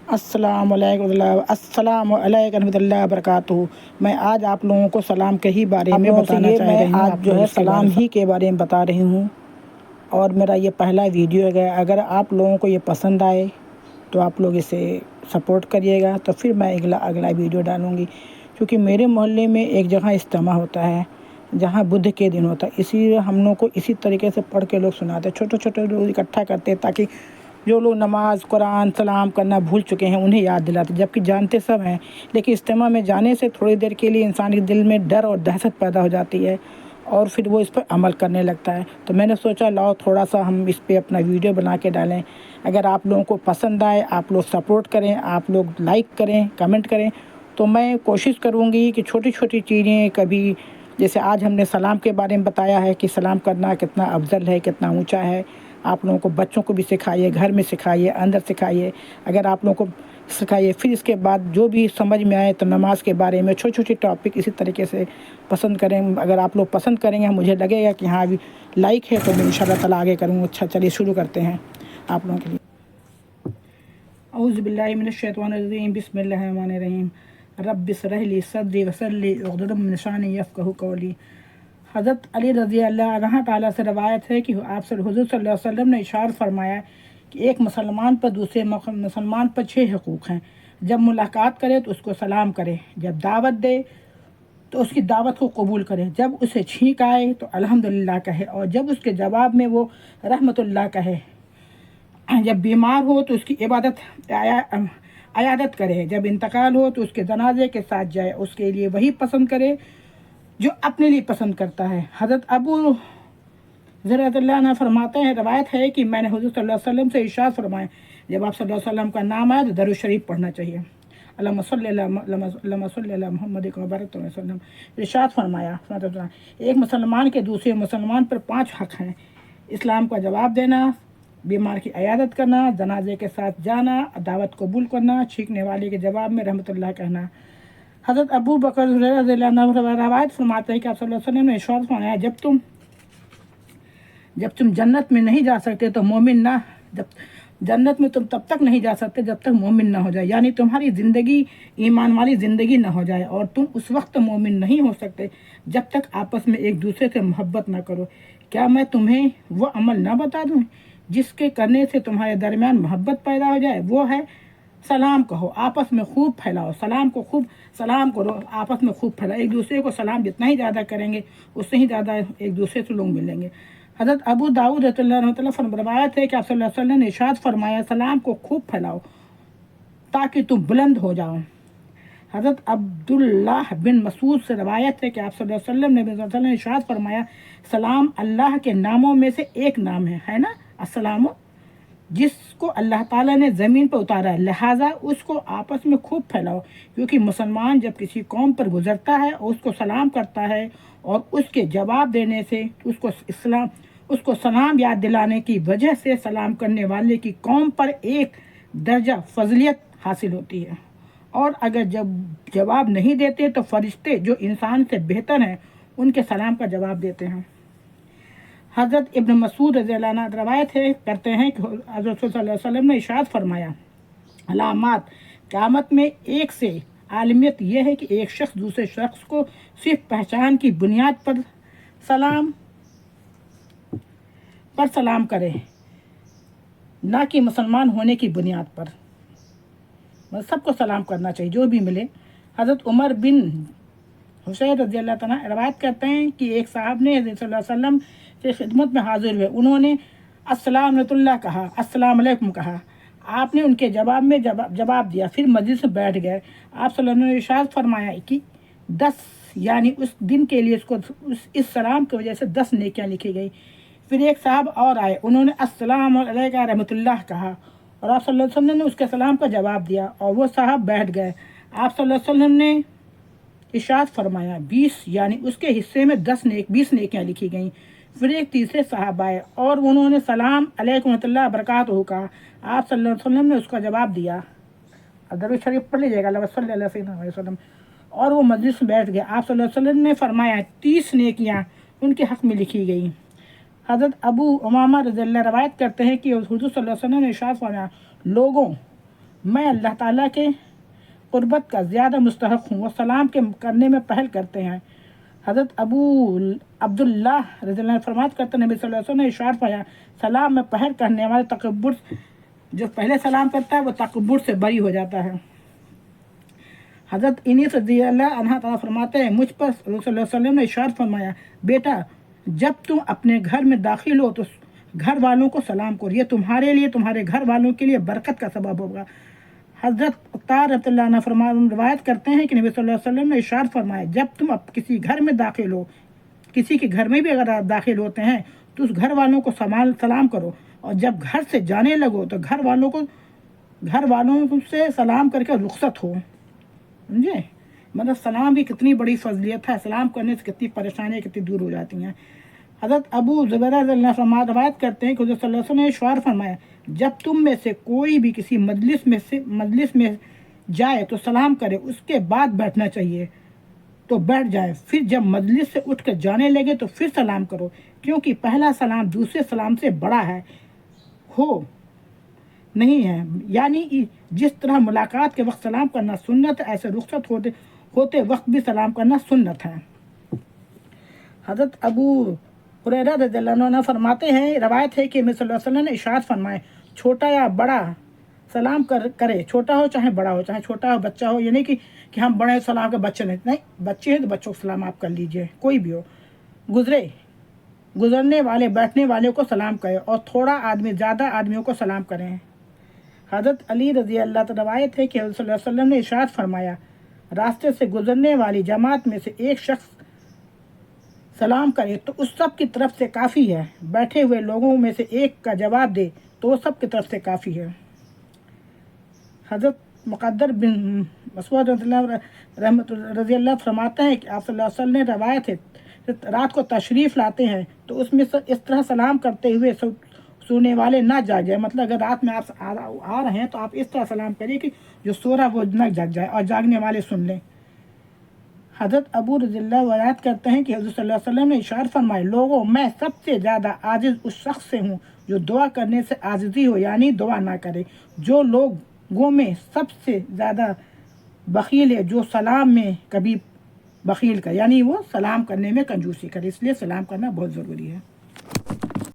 السلام علیکم ورحمۃ اللہ وبرکاتہ۔ میں آج آپ لوگوں کو سلام کے ہی بارے میں بتانا چاہ رہی ہوں۔ آج جو ہے سلام ہی کے بارے میں بتا رہی ہوں، اور میرا یہ پہلا ویڈیو ہے۔ اگر آپ لوگوں کو یہ پسند آئے تو آپ لوگ اسے سپورٹ کریے گا، تو پھر میں اگلا ویڈیو ڈالوں گی۔ کیونکہ میرے محلے میں ایک جگہ اجتماع ہوتا ہے جہاں بدھ کے دن ہوتا ہے، اسی لیے ہم لوگ کو اسی طریقے سے پڑھ کے لوگ سناتے ہیں۔ چھوٹے چھوٹے لوگ اکٹھا کرتے ہیں تاکہ جو لوگ نماز قرآن سلام کرنا بھول چکے ہیں انہیں یاد دلاتے، جبکہ جانتے سب ہیں، لیکن اجتماع میں جانے سے تھوڑی دیر کے لیے انسان کے دل میں ڈر اور دہشت پیدا ہو جاتی ہے، اور پھر وہ اس پر عمل کرنے لگتا ہے۔ تو میں نے سوچا لاؤ تھوڑا سا ہم اس پہ اپنا ویڈیو بنا کے ڈالیں۔ اگر آپ لوگوں کو پسند آئے، آپ لوگ سپورٹ کریں، آپ لوگ لائک کریں، کمنٹ کریں، تو میں کوشش کروں گی کہ چھوٹی چھوٹی چیزیں، کبھی جیسے آج ہم نے سلام کے بارے میں بتایا ہے کہ سلام کرنا کتنا افضل ہے، کتنا اونچا ہے۔ آپ لوگوں کو بچوں کو بھی سکھائیے، گھر میں سکھائیے، اندر سکھائیے۔ اگر آپ لوگوں کو سکھائیے، پھر اس کے بعد جو بھی سمجھ میں آئے تو نماز کے بارے میں چھوٹی چھوٹی ٹاپک اسی طریقے سے پسند کریں۔ اگر آپ لوگ پسند کریں گے، مجھے لگے گا کہ ہاں ابھی لائک ہے، تو میں انشاءاللہ تعالیٰ آگے کروں گا۔ اچھا چلیے شروع کرتے ہیں آپ لوگوں کے لیے۔ اعوذ باللہ من الشیطان الرجیم، بسم اللہ الرحمن الرحیم۔ رب اشرح لی صدری ویسر لی عقدۃ من لسانی یفقہوا قولی۔ حضرت علی رضی اللہ عنہ تعالیٰ سے روایت ہے کہ آپ حضور صلی اللہ علیہ وسلم نے ارشاد فرمایا کہ ایک مسلمان پر دوسرے مسلمان پر 6 حقوق ہیں۔ جب ملاقات کرے تو اس کو سلام کرے، جب دعوت دے تو اس کی دعوت کو قبول کرے، جب اسے چھینک آئے تو الحمدللہ کہے، اور جب اس کے جواب میں وہ رحمت اللہ کہے، جب بیمار ہو تو اس کی عیادت کرے، جب انتقال ہو تو اس کے جنازے کے ساتھ جائے، اس کے لیے وہی پسند کرے جو اپنے لیے پسند کرتا ہے۔ حضرت ابو ذر رضی اللہ عنہ فرماتے ہیں، روایت ہے کہ میں نے حضور صلی اللہ علیہ وسلم سے ارشاد فرمایا، جب آپ صلی اللہ علیہ وسلم کا نام آئے تو درود شریف پڑھنا چاہیے۔ اللہم صلی علی محمد وبارک وسلم۔ ارشاد فرمایا، ایک مسلمان کے دوسرے مسلمان پر 5 حق ہیں: اسلام کا جواب دینا، بیمار کی عیادت کرنا، جنازے کے ساتھ جانا، دعوت قبول کرنا، چھینکنے والے کے جواب میں رحمت اللہ کہنا۔ حضرت ابو بکر رضی اللہ عنہ روایت فرماتے ہیں کہ آپ صلی اللہ علیہ وسلم نے ارشاد فرمایا، جب تم جنت میں نہیں جا سکتے تو جنت میں تم تب تک نہیں جا سکتے جب تک مومن نہ ہو جائے، یعنی تمہاری زندگی ایمان والی زندگی نہ ہو جائے، اور تم اس وقت مومن نہیں ہو سکتے جب تک آپس میں ایک دوسرے سے محبت نہ کرو۔ کیا میں تمہیں وہ عمل نہ بتا دوں جس کے کرنے سے تمہارے درمیان محبت پیدا ہو جائے؟ وہ ہے سلام کہو، آپس میں خوب پھیلاؤ، سلام کرو، آپس میں خوب پھیلاؤ۔ ایک دوسرے کو سلام جتنا ہی زیادہ کریں گے، اس سے ہی زیادہ ایک دوسرے سے لوگ ملیں گے۔ حضرت ابو داؤد رضی اللہ عنہ روایت ہے کہ آپ صلی اللہ علیہ وسلم نے ارشاد فرمایا، سلام کو خوب پھیلاؤ تاکہ تم بلند ہو جاؤ۔ حضرت عبداللہ بن مسعود سے روایت ہے کہ آپ صلی اللہ علیہ وسلم نے ارشاد فرمایا، سلام اللہ کے ناموں میں سے ایک نام ہے نا السلام، جس کو اللہ تعالیٰ نے زمین پر اتارا ہے، لہٰذا اس کو آپس میں خوب پھیلاؤ، کیونکہ مسلمان جب کسی قوم پر گزرتا ہے اور اس کو سلام کرتا ہے اور اس کے جواب دینے سے اس کو سلام یاد دلانے کی وجہ سے سلام کرنے والے کی قوم پر ایک درجہ فضیلت حاصل ہوتی ہے، اور اگر جب جواب نہیں دیتے تو فرشتے جو انسان سے بہتر ہیں ان کے سلام کا جواب دیتے ہیں۔ حضرت ابن مسعود رضی اللہ عنہ روایت کرتے ہیں کہ حضرت صلی اللہ علیہ وسلم نے ارشاد فرمایا، علامات قیامت میں ایک سے عالمیت یہ ہے کہ ایک شخص دوسرے شخص کو صرف پہچان کی بنیاد پر سلام کرے، نہ کہ مسلمان ہونے کی بنیاد پر۔ سب کو سلام کرنا چاہیے جو بھی ملے۔ حضرت عمر بن حسین رضی اللہ عنہ روایت کرتے ہیں کہ ایک صاحب نے حضرت صلی اللہ علیہ وسلم کی خدمت میں حاضر ہوئے، انہوں نے السلام علیکم اللہ کہا، السلام علیکم کہا، آپ نے ان کے جواب میں جواب دیا، پھر مجلس میں بیٹھ گئے۔ آپ صلی اللہ علیہ وسلم نے ارشاد فرمایا کہ 10 یعنی اس دن کے لیے اس سلام کی وجہ سے 10 نیکیاں لکھی گئی۔ پھر ایک صاحب اور آئے، انہوں نے السلام علیکم رحمۃ اللہ کہا، اور آپ صلی اللہ علیہ وسلم نے اس کے سلام کا جواب دیا، اور وہ صاحب بیٹھ گئے۔ آپ صلی اللہ علیہ وسلم نے ارشاد فرمایا، 20 یعنی اس کے حصے میں 20 نیکیاں لکھی گئیں۔ پھر ایک تیسرے صاحب آئے اور انہوں نے سلام علیکم ورحمۃ اللہ وبرکاتہ کہا، آپ صلی اللہ علیہ وسلم نے اس کا جواب دیا، درود شریف پڑھ لیجیے گا، اللہم صلی علیہ وسلم، اور وہ مجلس میں بیٹھ گئے۔ آپ صلی اللہ علیہ وسلم نے فرمایا، 30 نیکیاں ان کے حق میں لکھی گئیں۔ حضرت ابو امامہ رضی اللہ روایت کرتے ہیں کہ حضور صلی اللہ علیہ وسلم نے ارشاد فرمایا، لوگوں میں اللہ تعالیٰ کے قربت کا زیادہ مستحق ہوں، وہ سلام کے کرنے میں پہل کرتے ہیں۔ حضرت ابو عبداللہ رضی اللہ عنہ فرمات کرتے ہیں نبی صلی اللہ علیہ وسلم نے ارشاد فرمایا سلام میں پہل کرنے والے تکبر، جو پہلے سلام کرتا ہے وہ تکبر سے بری ہو جاتا ہے۔ حضرت انیس رضی اللہ عنہ تعالیٰ فرماتے ہیں مجھ پر صلی اللہ علیہ وسلم نے ارشاد فرمایا بیٹا جب تم اپنے گھر میں داخل ہو تو گھر والوں کو سلام کرو، یہ تمہارے لیے تمہارے گھر والوں کے لیے برکت کا سبب ہوگا۔ حضرت عطار رضی اللہ عنہ روایت کرتے ہیں کہ نبی صلی اللہ علیہ وسلم نے ارشاد فرمایا جب تم کسی گھر میں داخل ہو، کسی کے گھر میں بھی اگر آپ داخل ہوتے ہیں تو اس گھر والوں کو سلام کرو، اور جب گھر سے جانے لگو تو گھر والوں سے سلام کر کے رخصت ہو۔ سمجھے؟ مطلب سلام کی کتنی بڑی فضیلت ہے، سلام کرنے سے کتنی پریشانیاں کتنی دور ہو جاتی ہیں۔ حضرت ابو زبیرہ رضی اللہ عنہ روایت کرتے ہیں کہ حضرت صلی اللہ علیہ وسلم نے ارشاد فرمایا جب تم میں سے کوئی بھی کسی مجلس میں جائے تو سلام کرے، اس کے بعد بیٹھنا چاہیے تو بیٹھ جائے، پھر جب مجلس سے اٹھ کر جانے لگے تو پھر سلام کرو، کیونکہ پہلا سلام دوسرے سلام سے بڑا ہے نہیں ہے۔ یعنی جس طرح ملاقات کے وقت سلام کرنا سنت ہے، ایسے رخصت ہوتے وقت بھی سلام کرنا سنت ہے۔ حضرت ابو ہریرہ رضی اللہ عنہ فرماتے ہیں روایت ہے کہ صلی اللہ علیہ وسلم نے ارشاد فرمائے چھوٹا یا بڑا سلام کرے، چھوٹا ہو چاہے بڑا ہو، چاہے چھوٹا ہو بچہ ہو، یہ نہیں کہ ہم بڑے سلام کے بچے نہیں، بچے ہیں تو بچوں کو سلام آپ کر لیجئے، کوئی بھی ہو، گزرنے والے بیٹھنے والے کو سلام کرے، اور تھوڑا آدمی زیادہ آدمیوں کو سلام کریں۔ حضرت علی رضی اللہ عنہ روایت ہے کہ صلی اللہ علیہ وسلم نے ارشاد فرمایا راستے سے گزرنے والی جماعت میں سے ایک شخص سلام کرے تو اس سب کی طرف سے کافی ہے، بیٹھے ہوئے لوگوں میں سے ایک کا جواب دے تو وہ سب کی طرف سے کافی ہے۔ حضرت مقدر بن مسعود رضی اللہ فرماتے ہیں کہ آپ صلی اللہ علیہ وسلم نے روایت ہے رات کو تشریف لاتے ہیں تو اس میں اس طرح سلام کرتے ہوئے سونے والے نہ جاگ جائے، مطلب اگر رات میں آپ آ رہے ہیں تو آپ اس طرح سلام کریے کہ جو سو رہا وہ نہ جاگ جائے اور جاگنے والے سن لیں۔ حضرت ابو رضی اللہ روایت کرتے ہیں کہ حضرت صلی اللہ علیہ وسلم نے ارشاد فرمائے لوگوں میں سب سے زیادہ عاجز اس شخص سے ہوں جو دعا کرنے سے عاجزی ہو، یعنی دعا نہ کرے، جو لوگوں میں سب سے زیادہ بخیل ہے، جو سلام میں کبھی بخیل کا، یعنی وہ سلام کرنے میں کنجوسی کرے، اس لیے سلام کرنا بہت ضروری ہے۔